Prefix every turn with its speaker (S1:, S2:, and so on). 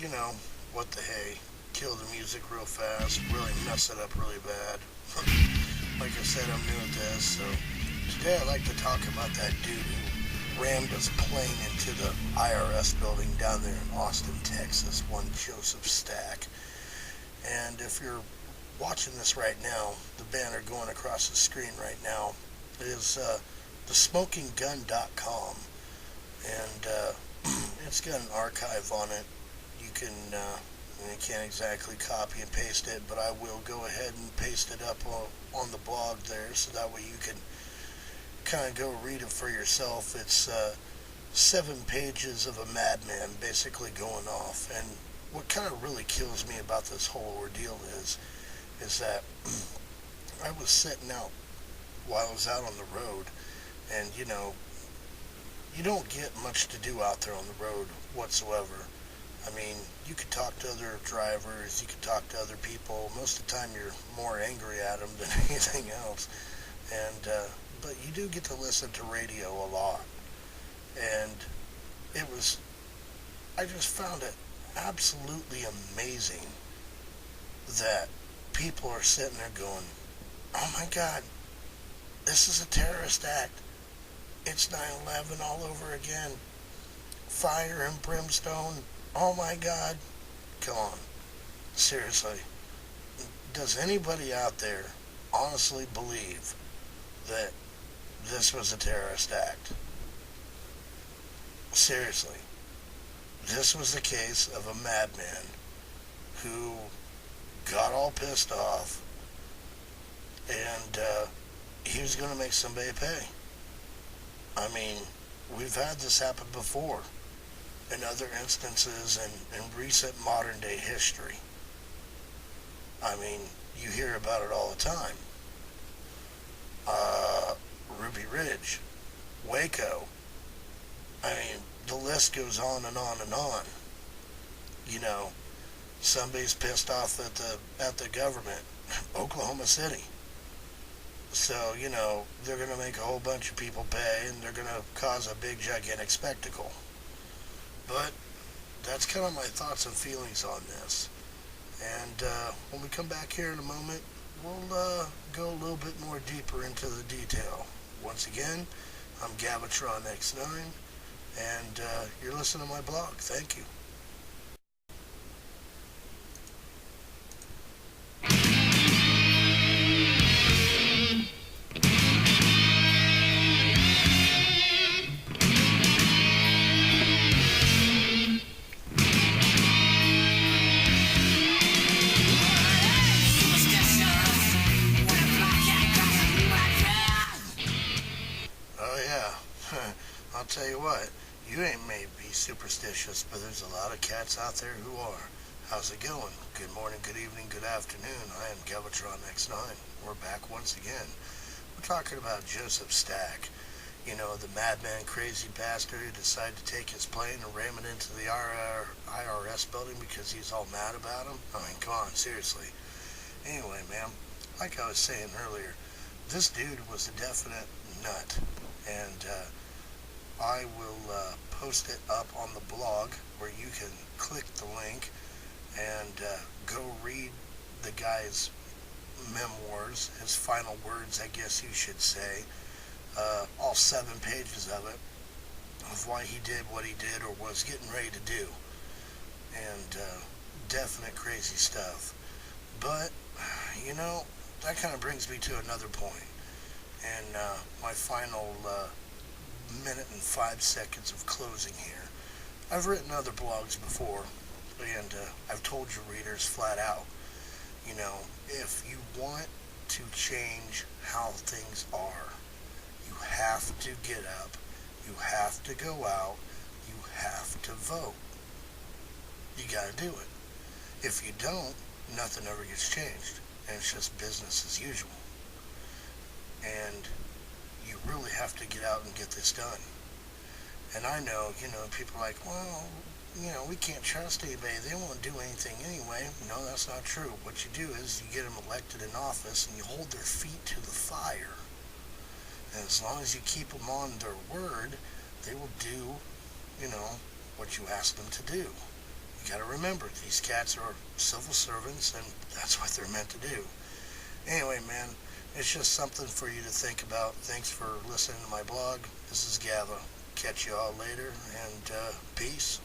S1: you know, what the hey, kill the music real fast, really mess it up really bad. Like I said, I'm new at this, so today I'd like to talk about that dude who rammed his plane into the IRS building down there in Austin, Texas, one Joseph Stack. And if you're watching this right now, the banner going across the screen right now is thesmokinggun.com. And it's got an archive on it. You can, you can't exactly copy and paste it, but I will go ahead and paste it up on the blog there so that way you can kind of go read it for yourself. It's 7 pages of a madman basically going off. And what kind of really kills me about this whole ordeal is that I was sitting out while I was out on the road, and you don't get much to do out there on the road whatsoever. I mean, you could talk to other drivers, you could talk to other people. Most of the time you're more angry at them than anything else. And but you do get to listen to radio a lot. And I just found it absolutely amazing that people are sitting there going, oh my God, this is a terrorist act. It's 9/11 all over again. Fire and brimstone. Oh my God. Come on. Seriously. Does anybody out there honestly believe that this was a terrorist act? Seriously. This was the case of a madman who got all pissed off and he was going to make somebody pay. I mean, we've had this happen before in other instances in recent modern day history. I mean, you hear about it all the time. Ruby Ridge, Waco. I mean, the list goes on and on and on. Somebody's pissed off at the government. Oklahoma City. So, they're going to make a whole bunch of people pay, and they're going to cause a big, gigantic spectacle. But that's kind of my thoughts and feelings on this. And when we come back here in a moment, we'll go a little bit more deeper into the detail. Once again, I'm Gavatron X9, and you're listening to my blog. Thank you. Oh yeah, I'll tell you what, you ain't may be superstitious, but there's a lot of cats out there who are. How's it going? Good morning, good evening, good afternoon. I am Gavatron X9. We're back once again. We're talking about Joseph Stack. The madman, crazy bastard who decided to take his plane and ram it into the IRS building because he's all mad about him. I mean, come on, seriously. Anyway, man, like I was saying earlier, this dude was a definite nut. And I will post it up on the blog where you can click the link and go read the guy's memoirs, his final words, I guess you should say. All 7 pages of it, of why he did what he did or was getting ready to do. And definite crazy stuff. But, that kind of brings me to another point. And my final minute and 5 seconds of closing here. I've written other blogs before, and I've told your readers flat out, if you want to change how things are, you have to get up, you have to go out, you have to vote. You gotta do it. If you don't, nothing ever gets changed, and it's just business as usual. And you really have to get out and get this done. And I know, people are like, well, we can't trust anybody. They won't do anything anyway. No, that's not true. What you do is you get them elected in office and you hold their feet to the fire. And as long as you keep them on their word, they will do, what you ask them to do. you gotta remember, these cats are civil servants, and that's what they're meant to do. Anyway, man, it's just something for you to think about. Thanks for listening to my blog. This is Gava. Catch you all later, and peace.